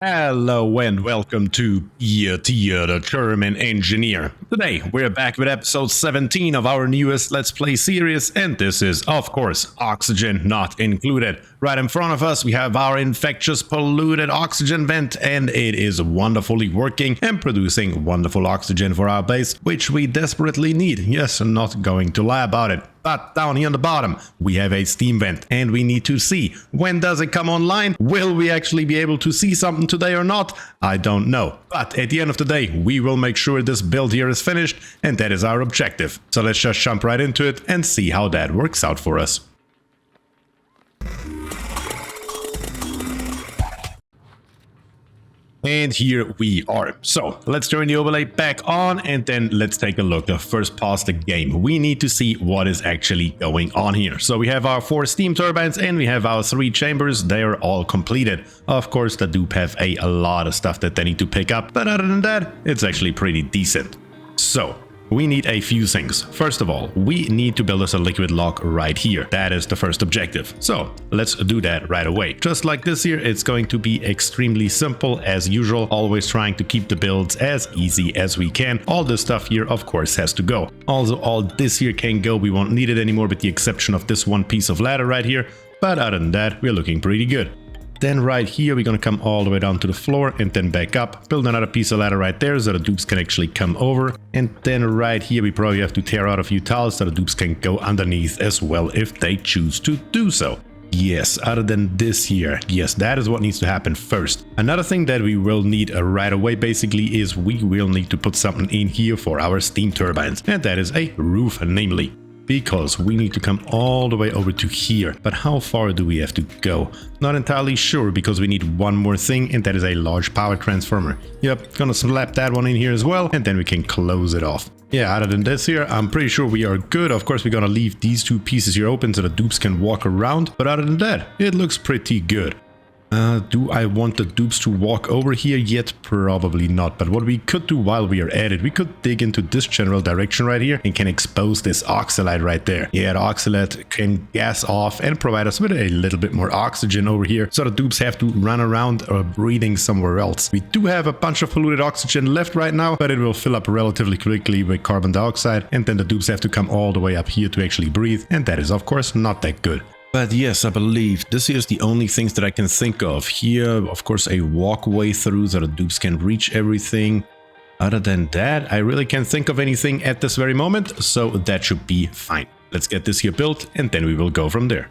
Hello and welcome to BierTier, the German engineer. Today we're back with episode 17 of our newest Let's Play series, and this is, of course, oxygen not included. Right in front of us we have our infectious polluted oxygen vent, and it is wonderfully working and producing wonderful oxygen for our base, which we desperately need. Yes, I'm not going to lie about it. But down here on the bottom, we have a steam vent, and we need to see, when does it come online? Will we actually be able to see something today or not? I don't know. But at the end of the day, we will make sure this build here is finished, and that is our objective. So let's just jump right into it and see how that works out for us. And here we are. So let's turn the overlay back on and then let's take a look. First pause the game. We need to see what is actually going on here. So we have our 4 steam turbines and we have our 3 chambers. They are all completed. Of course, the Dupe have a lot of stuff that they need to pick up, but other than that, it's actually pretty decent. So we need a few things. First of all, we need to build us a liquid lock right here. That is the first objective. So let's do that right away. Just like this here, it's going to be extremely simple as usual, always trying to keep the builds as easy as we can. All this stuff here, of course, has to go. Also, all this here can go. We won't need it anymore with the exception of this one piece of ladder right here. But other than that, we're looking pretty good. Then right here, we're going to come all the way down to the floor and then back up. Build another piece of ladder right there so the dupes can actually come over. And then right here, we probably have to tear out a few tiles so the dupes can go underneath as well if they choose to do so. Yes, other than this here, yes, that is what needs to happen first. Another thing that we will need right away basically is we will need to put something in here for our steam turbines. And that is a roof, namely. Because we need to come all the way over to here. But how far do we have to go? Not entirely sure, because we need one more thing, and that is a large power transformer. Yep, gonna slap that one in here as well, and then we can close it off. Yeah, other than this here, I'm pretty sure we are good. Of course, we're gonna leave these 2 pieces here open so the dupes can walk around. But other than that, it looks pretty good. Do I want the dupes to walk over here yet? Probably not. But what we could do while we are at it, we could dig into this general direction right here and can expose this oxalate right there. Yeah, the oxalate can gas off and provide us with a little bit more oxygen over here, so the dupes have to run around or breathing somewhere else. We do have a bunch of polluted oxygen left right now, but it will fill up relatively quickly with carbon dioxide, and then the dupes have to come all the way up here to actually breathe, and that is of course not that good. But yes, I believe this is the only things that I can think of. Here, of course, a walkway through so the dupes can reach everything. Other than that, I really can't think of anything at this very moment, so that should be fine. Let's get this here built, and then we will go from there.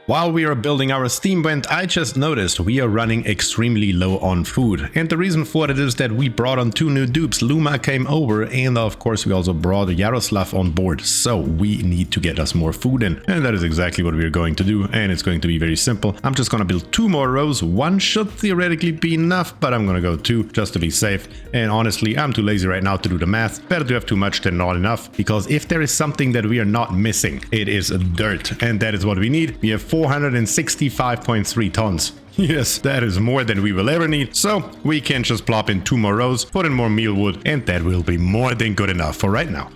While we are building our steam vent, I just noticed we are running extremely low on food. And the reason for it is that we brought on 2 new dupes. Luma came over, and of course we also brought Yaroslav on board. So we need to get us more food in. And that is exactly what we're going to do. And it's going to be very simple. I'm just going to build 2 more rows. 1 should theoretically be enough, but I'm going to go 2 just to be safe. And honestly, I'm too lazy right now to do the math. Better to have too much than not enough. Because if there is something that we are not missing, it is dirt. And that is what we need. We have 465.3 tons. Yes, that is more than we will ever need, so we can just plop in 2 more rows, put in more mealwood, and that will be more than good enough for right now.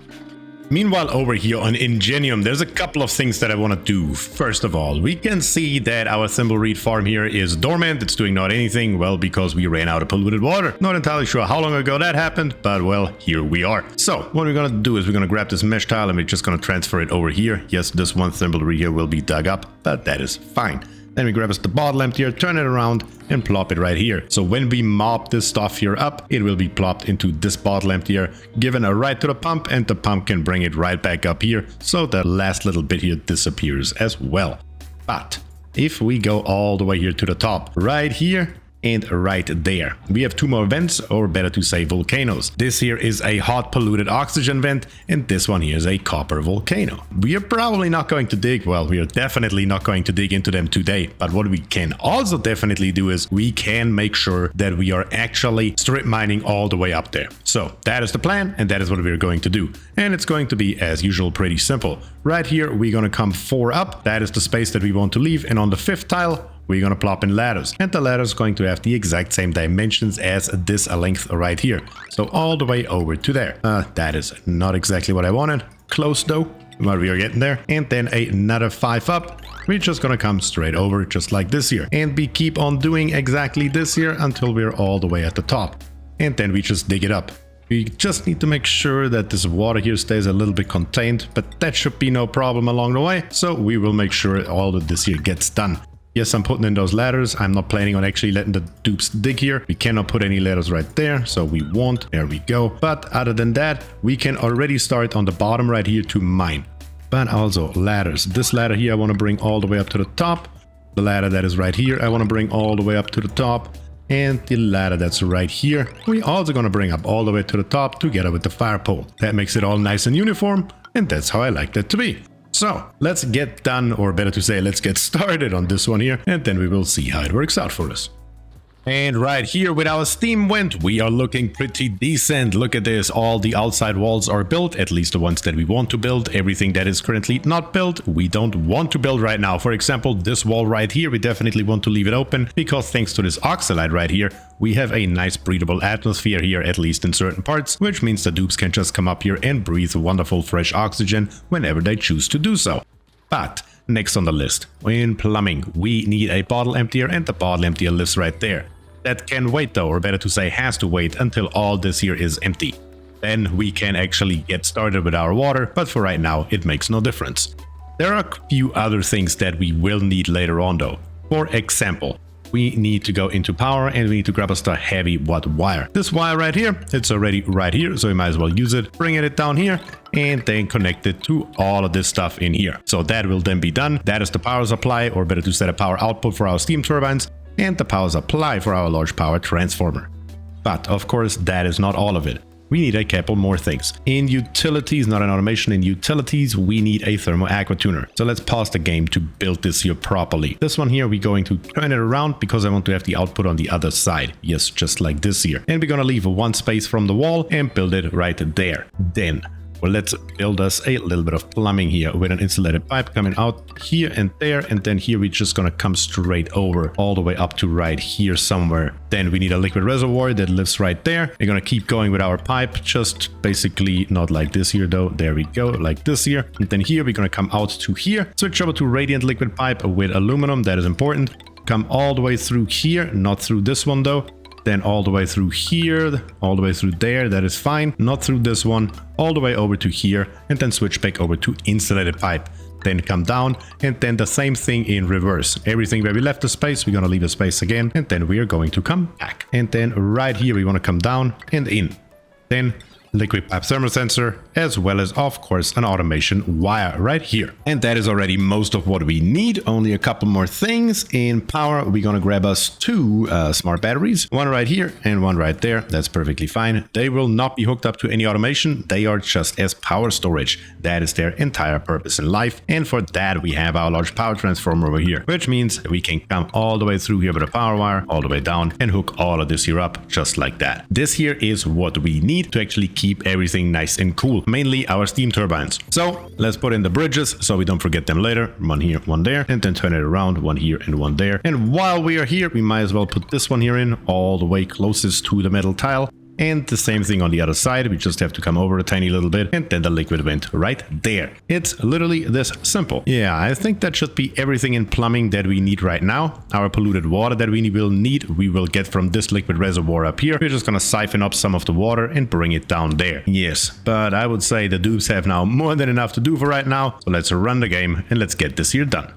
Meanwhile, over here on Ingenium, there's a couple of things that I want to do. First of all, we can see that our thimbleweed farm here is dormant. It's doing not anything, well, because we ran out of polluted water. Not entirely sure how long ago that happened, but well, here we are. So what we're going to do is we're going to grab this mesh tile and we're just going to transfer it over here. Yes, this one thimbleweed here will be dug up, but that is fine. Then we grab us the bottle emptier, turn it around, and plop it right here. So when we mop this stuff here up, it will be plopped into this bottle emptier, given a ride to the pump, and the pump can bring it right back up here. So the last little bit here disappears as well. But if we go all the way here to the top, right here, and right there, we have 2 more vents, or better to say volcanoes. This here is a hot polluted oxygen vent, and this one here is a copper volcano. We are probably not going to dig, well, we are definitely not going to dig into them today, but what we can also definitely do is we can make sure that we are actually strip mining all the way up there. So that is the plan, and that is what we're going to do. And it's going to be, as usual, pretty simple. Right here, we're going to come 4 up. That is the space that we want to leave, and on the 5th tile, we're going to plop in ladders, and the ladder is going to have the exact same dimensions as this length right here. So all the way over to there. That is not exactly what I wanted. Close though, but we are getting there. And then another 5 up, we're just gonna come straight over just like this here. And we keep on doing exactly this here until we're all the way at the top. And then we just dig it up. We just need to make sure that this water here stays a little bit contained, but that should be no problem along the way. So we will make sure all of this here gets done. Yes, I'm putting in those ladders. I'm not planning on actually letting the dupes dig here. We cannot put any ladders right there, so we won't. There we go. But other than that, we can already start on the bottom right here to mine. But also ladders. This ladder here I want to bring all the way up to the top. The ladder that is right here I want to bring all the way up to the top. And the ladder that's right here, we also gonna bring up all the way to the top together with the fire pole. That makes it all nice and uniform, and that's how I like that to be. So let's get done, or better to say, let's get started on this one here, and then we will see how it works out for us. And right here with our steam vent, we are looking pretty decent. Look at this, all the outside walls are built, at least the ones that we want to build. Everything that is currently not built, we don't want to build right now. For example, this wall right here, we definitely want to leave it open, because thanks to this oxalide right here, we have a nice breathable atmosphere here, at least in certain parts, which means the dupes can just come up here and breathe wonderful fresh oxygen whenever they choose to do so. But next on the list, in plumbing, we need a bottle emptier, and the bottle emptier lives right there. That can wait though, or better to say has to wait until all this here is empty. Then we can actually get started with our water, but for right now it makes no difference. There are a few other things that we will need later on though. For example, we need to go into power and we need to grab us the heavy watt wire. This wire right here, it's already right here, so we might as well use it, bring it down here, and then connect it to all of this stuff in here. So that will then be done. That is the power supply, or better to say, a power output for our steam turbines, and the power supply for our large power transformer. But of course, that is not all of it. We need a couple more things. In utilities, not in automation, in utilities, we need a thermal aqua tuner. So let's pause the game to build this here properly. This one here, we're going to turn it around because I want to have the output on the other side. Yes, just like this here. And we're gonna leave one space from the wall and build it right there. Then, well, let's build us a little bit of plumbing here with an insulated pipe coming out here and there. And then here we're just gonna come straight over all the way up to right here somewhere. Then we need a liquid reservoir that lives right there. We're gonna keep going with our pipe, just basically not like this here though. There we go, like this here. And then here we're gonna come out to here. Switch over to radiant liquid pipe with aluminum. That is important. Come all the way through here, not through this one though. Then all the way through here, all the way through there, that is fine. Not through this one, all the way over to here, and then switch back over to insulated pipe. Then come down, and then the same thing in reverse. Everything where we left the space, we're gonna leave a space again, and then we are going to come back. And then right here, we wanna come down and in. Then liquid pipe thermal sensor, as well as of course an automation wire right here. And that is already most of what we need. Only a couple more things. In power, we're gonna grab us two smart batteries, one right here and one right there. That's perfectly fine. They will not be hooked up to any automation. They are just as power storage. That is their entire purpose in life. And for that, we have our large power transformer over here, which means we can come all the way through here with a power wire, all the way down, and hook all of this here up just like that. This here is what we need to actually keep everything nice and cool, mainly our steam turbines. So let's put in the bridges so we don't forget them later. One here, one there, and then turn it around, one here and one there. And while we are here, we might as well put this one here in, all the way closest to the metal tile. And the same thing on the other side. We just have to come over a tiny little bit, and then the liquid vent right there. It's literally this simple. Yeah, I think that should be everything in plumbing that we need right now. Our polluted water that we will get from this liquid reservoir up here. We're just gonna siphon up some of the water and bring it down there. Yes, but I would say the dupes have now more than enough to do for right now. So let's run the game and let's get this here done.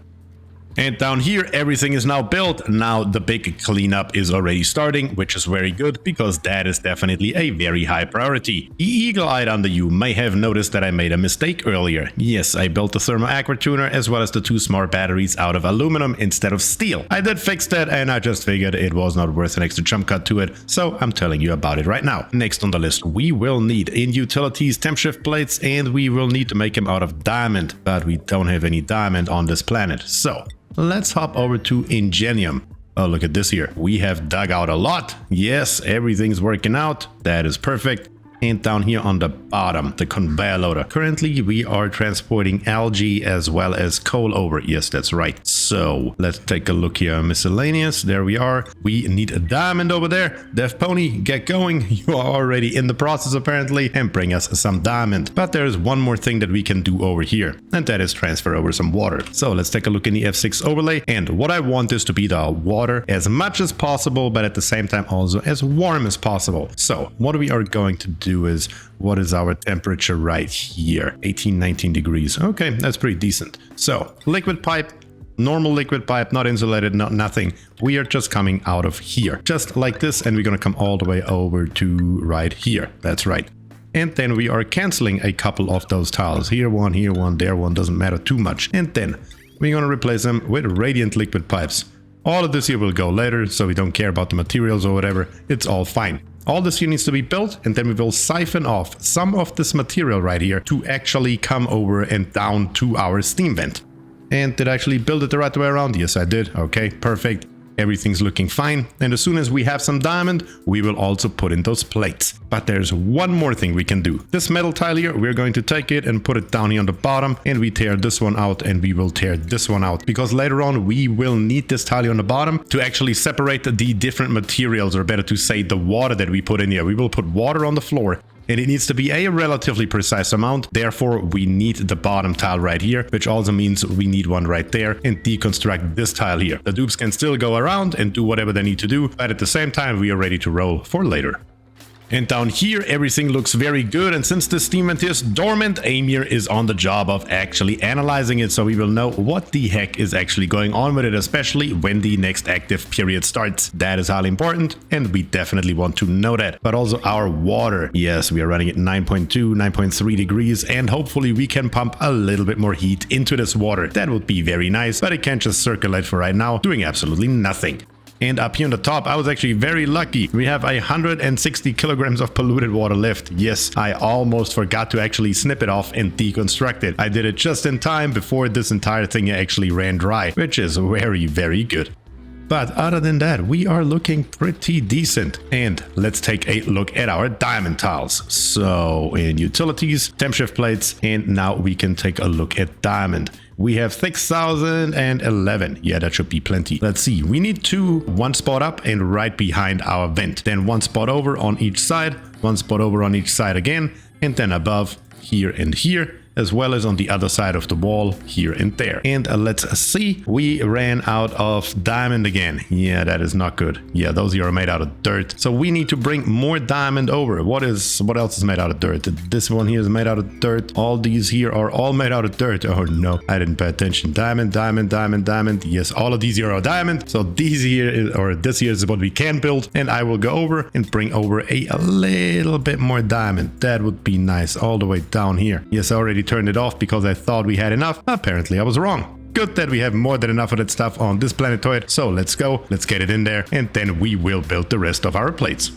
And down here, everything is now built. Now the big cleanup is already starting, which is very good because that is definitely a very high priority. The eagle-eyed under you may have noticed that I made a mistake earlier. Yes, I built the thermal aqua tuner as well as the two smart batteries out of aluminum instead of steel. I did fix that and I just figured it was not worth an extra jump cut to it, so I'm telling you about it right now. Next on the list, we will need in utilities temp shift plates, and we will need to make them out of diamond, but we don't have any diamond on this planet, so let's hop over to Ingenium. Oh, look at this here. We have dug out a lot. Yes, everything's working out. That is perfect. And down here on the bottom, the conveyor loader. Currently, we are transporting algae as well as coal over. Yes, that's right. So let's take a look here. Miscellaneous. There we are. We need a diamond over there. Dev Pony, get going. You are already in the process apparently, and bring us some diamond. But there's one more thing that we can do over here, and that is transfer over some water. So let's take a look in the F6 overlay. And what I want is to be the water as much as possible, but at the same time also as warm as possible. So what we are going to do is, what is our temperature right here? 18-19 degrees. Okay, that's pretty decent. So liquid pipe, normal liquid pipe, not insulated, not nothing. We are just coming out of here, just like this, and we're gonna come all the way over to right here. That's right. And then we are canceling a couple of those tiles. Here one, there one, doesn't matter too much. And then we're gonna replace them with radiant liquid pipes. All of this here will go later, so we don't care about the materials or whatever. It's all fine. All this here needs to be built, and then we will siphon off some of this material right here to actually come over and down to our steam vent. And did I actually build it the right way around? Yes, I did. Okay, perfect. Everything's looking fine. And as soon as we have some diamond, we will also put in those plates. But there's one more thing we can do. This metal tile here, we're going to take it and put it down here on the bottom, and we tear this one out, and we will tear this one out, because later on we will need this tile here on the bottom to actually separate the different materials, or better to say the water that we put in here. We will put water on the floor, and it needs to be a relatively precise amount. Therefore, we need the bottom tile right here, which also means we need one right there, and deconstruct this tile here. The dupes can still go around and do whatever they need to do, but at the same time, we are ready to roll for later. And down here, everything looks very good. And since the steam vent is dormant, Amir is on the job of actually analyzing it, so we will know what the heck is actually going on with it, especially when the next active period starts. That is highly important, and we definitely want to know that. But also our water. Yes, we are running at 9.2, 9.3 degrees, and hopefully we can pump a little bit more heat into this water. That would be very nice, but it can't just circulate for right now, doing absolutely nothing. And up here on the top, I was actually very lucky. We have 160 kilograms of polluted water left. Yes, I almost forgot to actually snip it off and deconstruct it. I did it just in time before this entire thing actually ran dry, which is very, very good. But other than that, we are looking pretty decent. And let's take a look at our diamond tiles. So in utilities, temp shift plates, and now we can take a look at diamond. We have 6,011. Yeah, that should be plenty. Let's see. We need one spot up and right behind our vent. Then one spot over on each side, one spot over on each side again, and then above here and here, as well as on the other side of the wall here and there. And let's see, we ran out of diamond again. Yeah, that is not good. Yeah, those here are made out of dirt, so we need to bring more diamond over. What else is made out of dirt? This one here is made out of dirt. All these here are all made out of dirt. Oh no, I didn't pay attention. Diamond, diamond, diamond, diamond. Yes, all of these here are diamond, so these here this here is what we can build, and I will go over and bring over a little bit more diamond. That would be nice, all the way down here. Yes, I already turned it off because I thought we had enough. Apparently I was wrong. Good that we have more than enough of that stuff on this planetoid. So let's go, let's get it in there, and then we will build the rest of our plates.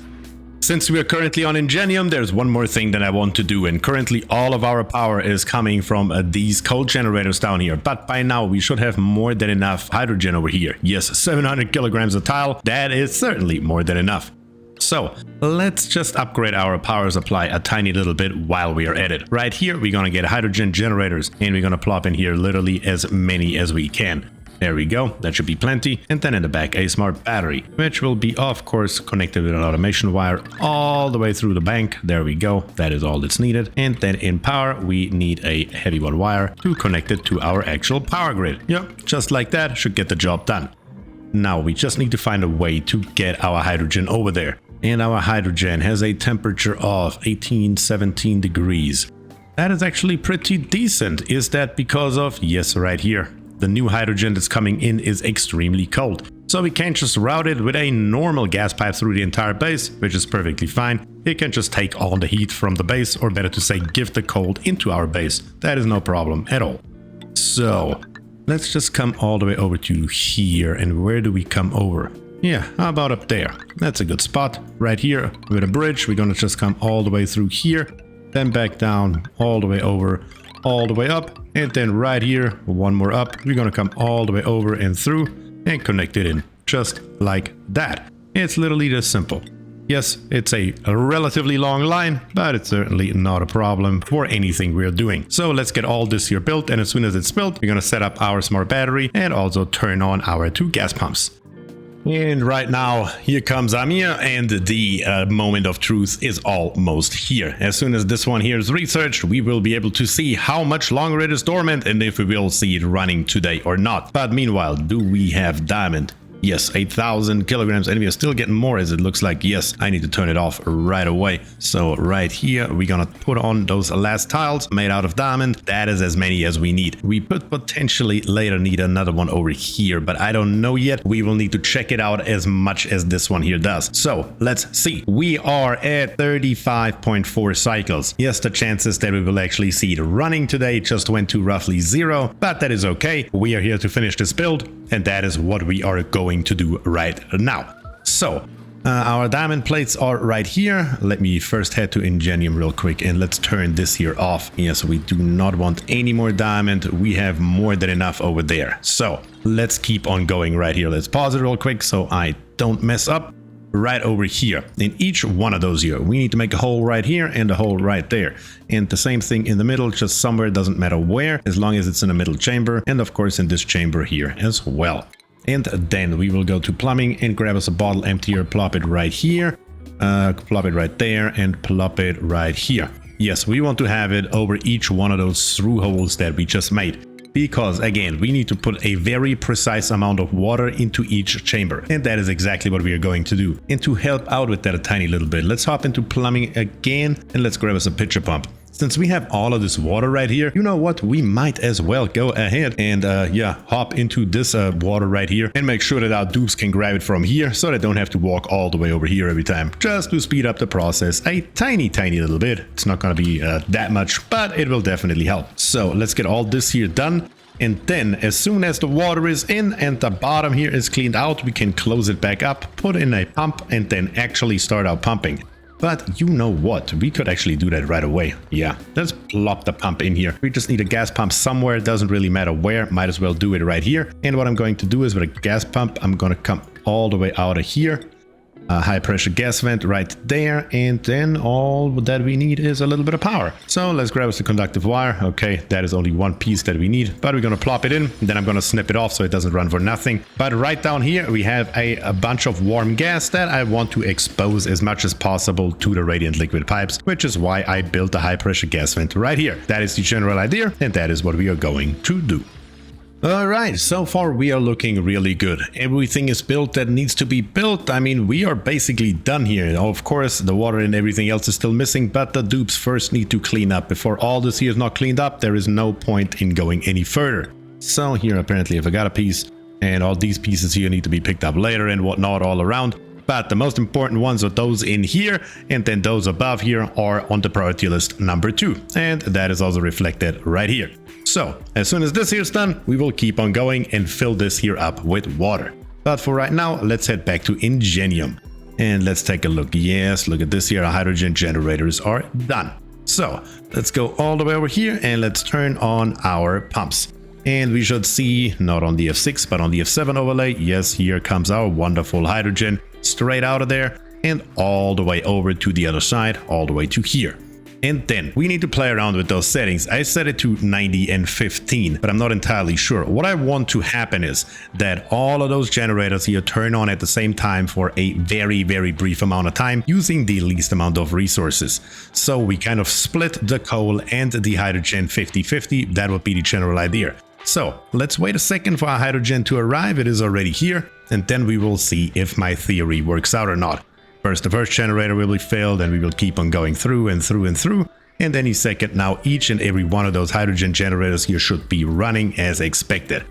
Since we are currently on Ingenium, there's one more thing that I want to do, and currently all of our power is coming from these coal generators down here, but by now we should have more than enough hydrogen over here. Yes, 700 kilograms of tile, that is certainly more than enough. So let's just upgrade our power supply a tiny little bit while we are at it. Right here, we're gonna get hydrogen generators, and we're gonna plop in here literally as many as we can. There we go, that should be plenty. And then in the back, a smart battery, which will be, of course, connected with an automation wire all the way through the bank. There we go, that is all that's needed. And then in power, we need a heavy one wire to connect it to our actual power grid. Yep, just like that, should get the job done. Now we just need to find a way to get our hydrogen over there. And our hydrogen has a temperature of 18-17 degrees. That is actually pretty decent. Is that because of, yes, right here, the new hydrogen that's coming in is extremely cold. So we can't just route it with a normal gas pipe through the entire base, which is perfectly fine. It can just take all the heat from the base, or better to say, give the cold into our base. That is no problem at all. So let's just come all the way over to here. And where do we come over? Yeah, how about up there? That's a good spot. Right here with a bridge, we're gonna just come all the way through here, then back down, all the way over, all the way up, and then right here, one more up. We're gonna come all the way over and through and connect it in, just like that. It's literally this simple. Yes, it's a relatively long line, but it's certainly not a problem for anything we're doing. So let's get all this here built, and as soon as it's built, we're going to set up our smart battery and also turn on our 2 gas pumps. And right now, here comes Amir, and the moment of truth is almost here. As soon as this one here is researched, we will be able to see how much longer it is dormant and if we will see it running today or not. But meanwhile, do we have diamond? Yes, 8,000 kilograms, and we are still getting more as it looks like. Yes, I need to turn it off right away. So right here, we're gonna put on those last tiles made out of diamond. That is as many as we need. We could potentially later need another one over here, but I don't know yet. We will need to check it out as much as this one here does. So let's see. We are at 35.4 cycles. Yes, the chances that we will actually see it running today just went to roughly 0, but that is okay. We are here to finish this build, and that is what we are going to do right now. So our diamond plates are right here. Let me first head to Ingenium real quick, and let's turn this here off. Yes, we do not want any more diamond. We have more than enough over there. So let's keep on going right here. Let's pause it real quick so I don't mess up. Right over here, in each one of those here, we need to make a hole right here and a hole right there, and the same thing in the middle, just somewhere, doesn't matter where, as long as it's in the middle chamber, and of course in this chamber here as well. And then we will go to plumbing and grab us a bottle emptier, plop it right here, plop it right there, and plop it right here. Yes, we want to have it over each one of those through holes that we just made. Because again, we need to put a very precise amount of water into each chamber, and that is exactly what we are going to do. And to help out with that a tiny little bit, let's hop into plumbing again, and let's grab us a pitcher pump. Since we have all of this water right here, you know what, we might as well go ahead and yeah, hop into this water right here and make sure that our dupes can grab it from here, so they don't have to walk all the way over here every time, just to speed up the process a tiny little bit. It's not going to be that much, but it will definitely help. So let's get all this here done, and then as soon as the water is in and the bottom here is cleaned out, we can close it back up, put in a pump, and then actually start our pumping. But you know what, we could actually do that right away. Yeah, let's plop the pump in here. We just need a gas pump somewhere, it doesn't really matter where, might as well do it right here. And what I'm going to do is with a gas pump, I'm going to come all the way out of here. A high pressure gas vent right there, and then all that we need is a little bit of power. So let's grab us the conductive wire. Okay, that is only one piece that we need, but we're gonna plop it in, and then I'm gonna snip it off so it doesn't run for nothing. But right down here we have a bunch of warm gas that I want to expose as much as possible to the radiant liquid pipes, which is why I built a high pressure gas vent right here. That is the general idea, and that is what we are going to do. Alright, so far we are looking really good. Everything is built that needs to be built. I mean, we are basically done here. Of course, the water and everything else is still missing, but the dupes first need to clean up. Before all this here is not cleaned up, there is no point in going any further. So here apparently I forgot a piece, and all these pieces here need to be picked up later and whatnot all around. But the most important ones are those in here, and then those above here are on the priority list number 2. And that is also reflected right here. So as soon as this here is done, we will keep on going and fill this here up with water. But for right now, let's head back to Ingenium. And let's take a look. Yes, look at this here. Our hydrogen generators are done. So let's go all the way over here and let's turn on our pumps. And we should see, not on the F6, but on the F7 overlay. Yes, here comes our wonderful hydrogen straight out of there and all the way over to the other side, all the way to here. And then we need to play around with those settings. I set it to 90 and 15, but I'm not entirely sure. What I want to happen is that all of those generators here turn on at the same time for a very brief amount of time using the least amount of resources. So we kind of split the coal and the hydrogen 50-50. That would be the general idea. So let's wait a second for our hydrogen to arrive. It is already here, and then we will see if my theory works out or not. First, the first generator will be filled, and we will keep on going through and through and through. And any second now, each and every one of those hydrogen generators here should be running as expected.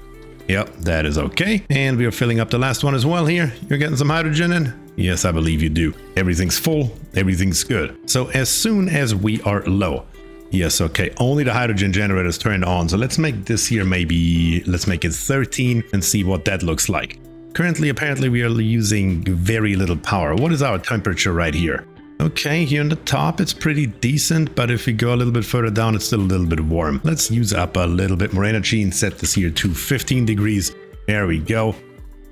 Yep, that is okay. And we are filling up the last one as well here. You're getting some hydrogen in? Yes, I believe you do. Everything's full. Everything's good. So as soon as we are low, yes, okay, only the hydrogen generators turned on. So let's make this here maybe, let's make it 13 and see what that looks like. Currently, apparently, we are using very little power. What is our temperature right here? Okay, here on the top, it's pretty decent, but if we go a little bit further down, it's still a little bit warm. Let's use up a little bit more energy and set this here to 15 degrees. There we go.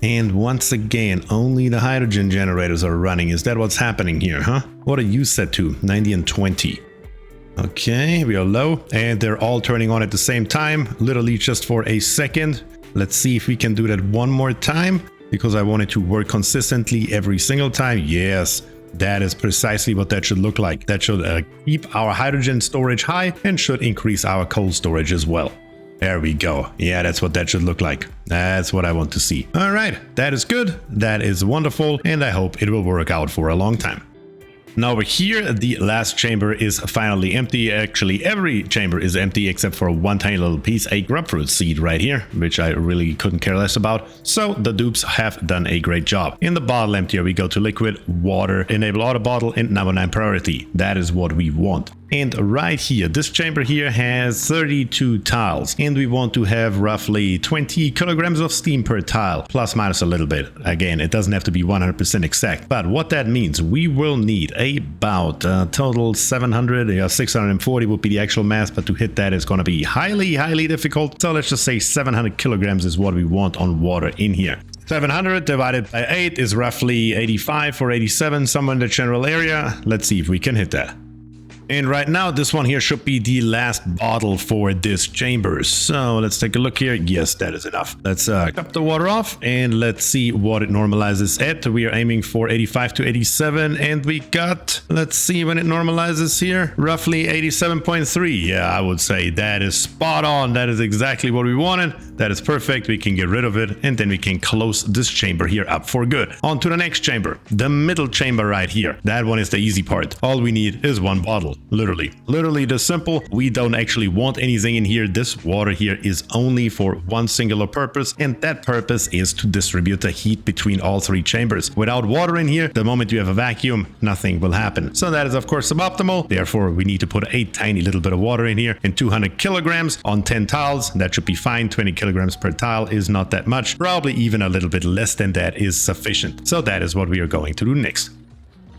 And once again, only the hydrogen generators are running. Is that what's happening here, huh? What are you set to? 90 and 20. Okay, we are low, and they're all turning on at the same time, literally just for a second. Let's see if we can do that one more time, because I want it to work consistently every single time. Yes, that is precisely what that should look like. That should keep our hydrogen storage high and should increase our coal storage as well. There we go. Yeah, that's what that should look like. That's what I want to see. All right, that is good. That is wonderful, and I hope it will work out for a long time. Now over here, the last chamber is finally empty. Actually, every chamber is empty except for one tiny little piece, a grapefruit seed right here, which I really couldn't care less about. So the dupes have done a great job. In the bottle emptier, we go to liquid, water, enable auto bottle, and number 9 priority. That is what we want. And right here, this chamber here has 32 tiles, and we want to have roughly 20 kilograms of steam per tile, plus minus a little bit. Again, it doesn't have to be 100% exact, but what that means, we will need about total 700, 640 would be the actual mass, but to hit that is going to be highly difficult. So let's just say 700 kilograms is what we want on water in here. 700 divided by 8 is roughly 85 or 87, somewhere in the general area. Let's see if we can hit that. And right now, this one here should be the last bottle for this chamber. So let's take a look here. Yes, that is enough. Let's top the water off and let's see what it normalizes at. We are aiming for 85 to 87 and we got, let's see when it normalizes here, roughly 87.3. Yeah, I would say that is spot on. That is exactly what we wanted. That is perfect. We can get rid of it and then we can close this chamber here up for good. On to the next chamber, the middle chamber right here. That one is the easy part. All we need is one bottle. Literally this simple. We don't actually want anything in here. This water here is only for one singular purpose, and that purpose is to distribute the heat between all 3 chambers. Without water in here, the moment you have a vacuum, nothing will happen. So that is of course suboptimal. Therefore, we need to put a tiny little bit of water in here, and 200 kilograms on 10 tiles. That should be fine. 20 kilograms per tile is not that much. Probably even a little bit less than that is sufficient. So that is what we are going to do next.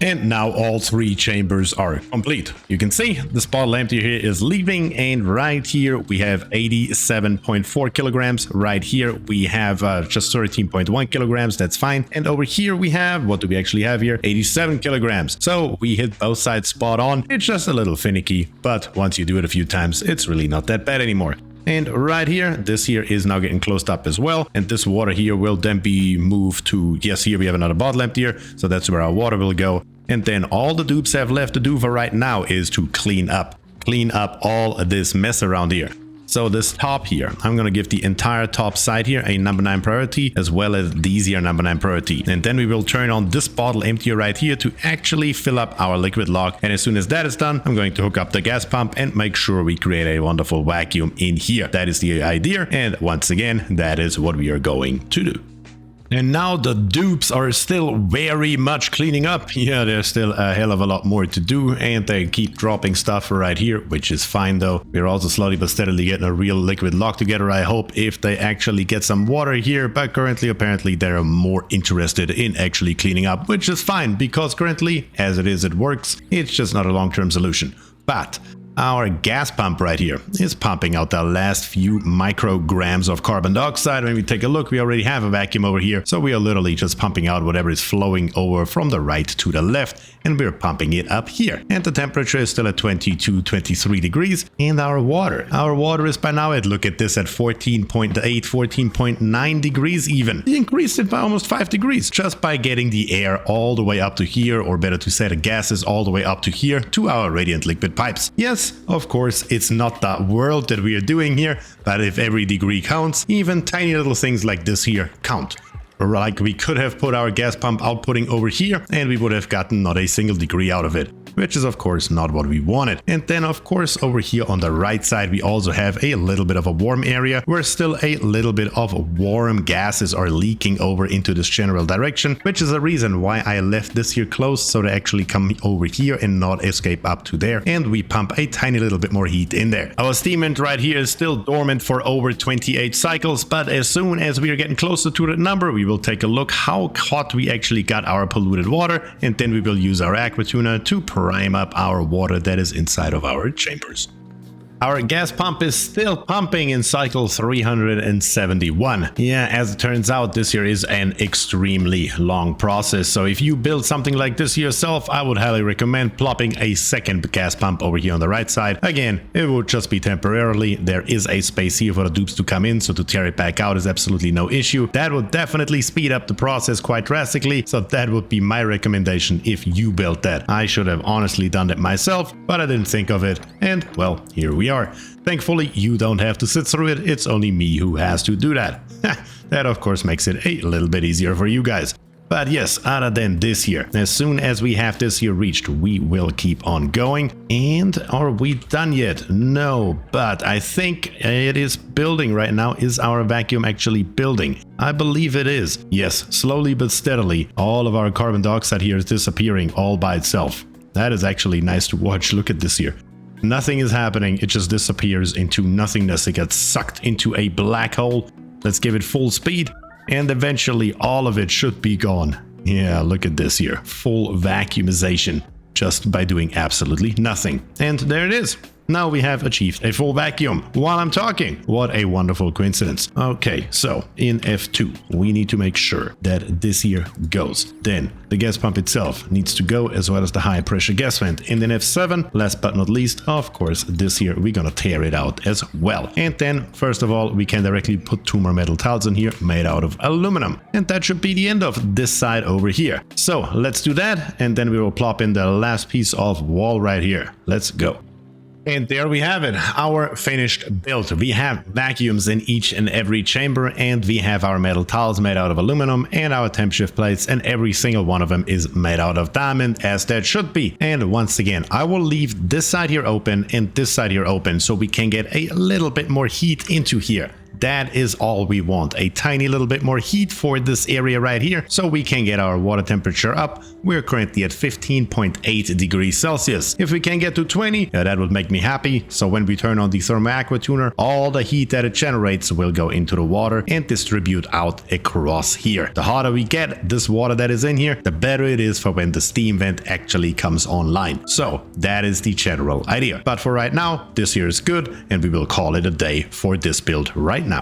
And now all 3 chambers are complete. You can see this bottle empty here is leaving, and right here we have 87.4 kilograms. Right here we have just 13.1 kilograms. That's fine. And over here we have, what do we actually have here? 87 kilograms. So we hit both sides spot on. It's just a little finicky, but once you do it a few times, it's really not that bad anymore. And right here, this here is now getting closed up as well. And this water here will then be moved to, yes, here we have another bottle emptier. So that's where our water will go. And then all the dupes have left to do for right now is to clean up all of this mess around here. So this top here, I'm going to give the entire top side here a number 9 priority, as well as these here number 9 priority. And then we will turn on this bottle emptier right here to actually fill up our liquid lock. And as soon as that is done, I'm going to hook up the gas pump and make sure we create a wonderful vacuum in here. That is the idea. And once again, that is what we are going to do. And now the dupes are still very much cleaning up. Yeah, there's still a hell of a lot more to do, and they keep dropping stuff right here, which is fine though. We're also slowly but steadily getting a real liquid lock together, I hope, if they actually get some water here. But currently, apparently, they're more interested in actually cleaning up, which is fine, because currently, as it is, it works. It's just not a long-term solution. But our gas pump right here is pumping out the last few micrograms of carbon dioxide. When we take a look, we already have a vacuum over here. So we are literally just pumping out whatever is flowing over from the right to the left, and we're pumping it up here. And the temperature is still at 22, 23 degrees. And our water is by now at, look at this, at 14.8, 14.9 degrees even. We increased it by almost 5 degrees just by getting the air all the way up to here, or better to say the gases all the way up to here to our radiant liquid pipes. Yes, of course, it's not the world that we are doing here, but if every degree counts, even tiny little things like this here count. Like we could have put our gas pump outputting over here and we would have gotten not a single degree out of it, which is of course not what we wanted. And then of course over here on the right side we also have a little bit of a warm area where still a little bit of warm gases are leaking over into this general direction, which is the reason why I left this here closed, so they actually come over here and not escape up to there, and we pump a tiny little bit more heat in there. Our steam vent right here is still dormant for over 28 cycles, but as soon as we are getting closer to that number, we will take a look how hot we actually got our polluted water, and then we will use our aqua tuner to prime up our water that is inside of our chambers. Our gas pump is still pumping in cycle 371. Yeah, as it turns out, this here is an extremely long process. So if you build something like this yourself, I would highly recommend plopping a second gas pump over here on the right side. Again, it would just be temporarily. There is a space here for the dupes to come in, so to tear it back out is absolutely no issue. That would definitely speed up the process quite drastically. So that would be my recommendation if you built that. I should have honestly done it myself, but I didn't think of it. And well, here we are. Thankfully, you don't have to sit through it. It's only me who has to do that. That of course makes it a little bit easier for you guys. But yes, other than this here, as soon as we have this here reached, we will keep on going. And are we done yet? No, but I think it is building right now. Is our vacuum actually building? I believe it is. Yes, slowly but steadily, all of our carbon dioxide here is disappearing all by itself. That is actually nice to watch. Look at this here. Nothing is happening. It just disappears into nothingness. It gets sucked into a black hole. Let's give it full speed. And eventually all of it should be gone. Yeah, look at this here. Full vacuumization just by doing absolutely nothing. And there it is. Now we have achieved a full vacuum while I'm talking. What a wonderful coincidence. Okay, so in F2, we need to make sure that this here goes. Then the gas pump itself needs to go, as well as the high pressure gas vent. And then F7, last but not least, of course, this here, we're gonna tear it out as well. And then, first of all, we can directly put 2 more metal tiles in here made out of aluminum. And that should be the end of this side over here. So let's do that, and then we will plop in the last piece of wall right here. Let's go. And there we have it, our finished build. We have vacuums in each and every chamber, and we have our metal tiles made out of aluminum and our temp shift plates, and every single one of them is made out of diamond, as that should be. And once again, I will leave this side here open and this side here open so we can get a little bit more heat into here. That is all we want, a tiny little bit more heat for this area right here, so we can get our water temperature up. We're currently at 15.8 degrees Celsius. If we can get to 20, that would make me happy. So when we turn on the thermo aqua tuner, all the heat that it generates will go into the water and distribute out across here. The hotter we get this water that is in here, the better it is for when the steam vent actually comes online. So that is the general idea. But for right now, this here is good, and we will call it a day for this build right now.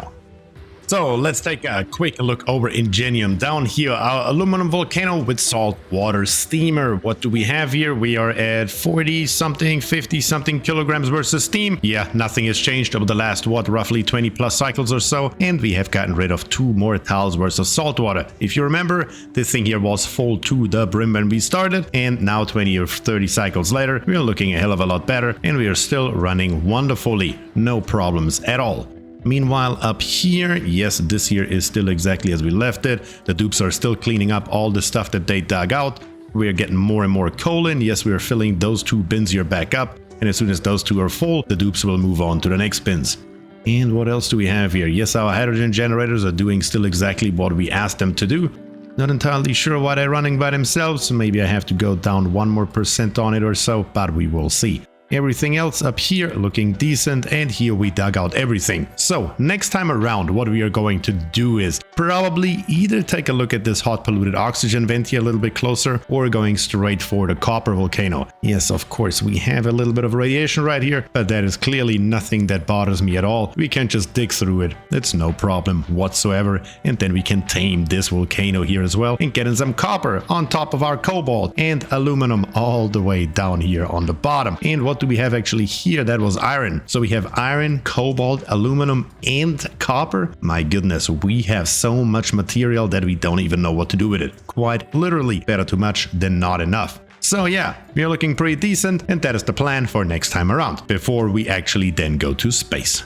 So let's take a quick look over Ingenium. Down here, our aluminum volcano with salt water steamer. What do we have here? We are at 40 something, 50 something kilograms versus steam. Yeah, nothing has changed over the last, what, roughly 20 plus cycles or so. And we have gotten rid of 2 more tiles worth of salt water. If you remember, this thing here was full to the brim when we started. And now 20 or 30 cycles later, we are looking a hell of a lot better. And we are still running wonderfully. No problems at all. Meanwhile, up here, yes, this here is still exactly as we left it. The dupes are still cleaning up all the stuff that they dug out. We are getting more and more coal in. Yes, we are filling those 2 bins here back up. And as soon as those 2 are full, the dupes will move on to the next bins. And what else do we have here? Yes, our hydrogen generators are doing still exactly what we asked them to do. Not entirely sure why they're running by themselves. So maybe I have to go down 1% more on it or so, but we will see. Everything else up here looking decent, and here we dug out everything. So next time around, what we are going to do is probably either take a look at this hot polluted oxygen vent here a little bit closer, or going straight for the copper volcano. Yes, of course, we have a little bit of radiation right here, but that is clearly nothing that bothers me at all. We can just dig through it. It's no problem whatsoever. And then we can tame this volcano here as well and get in some copper on top of our cobalt and aluminum all the way down here on the bottom. And what do we have actually here? That was iron. So we have iron, cobalt, aluminum, and copper. My goodness, we have so much material that we don't even know what to do with it. Quite literally, better too much than not enough. So yeah, we are looking pretty decent, and that is the plan for next time around, before we actually then go to space.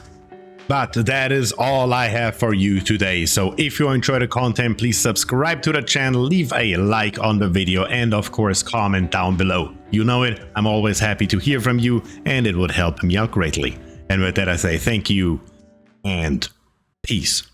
But that is all I have for you today. So if you enjoyed the content, please subscribe to the channel, leave a like on the video, and of course comment down below. You know it, I'm always happy to hear from you, and it would help me out greatly. And with that I say thank you and peace.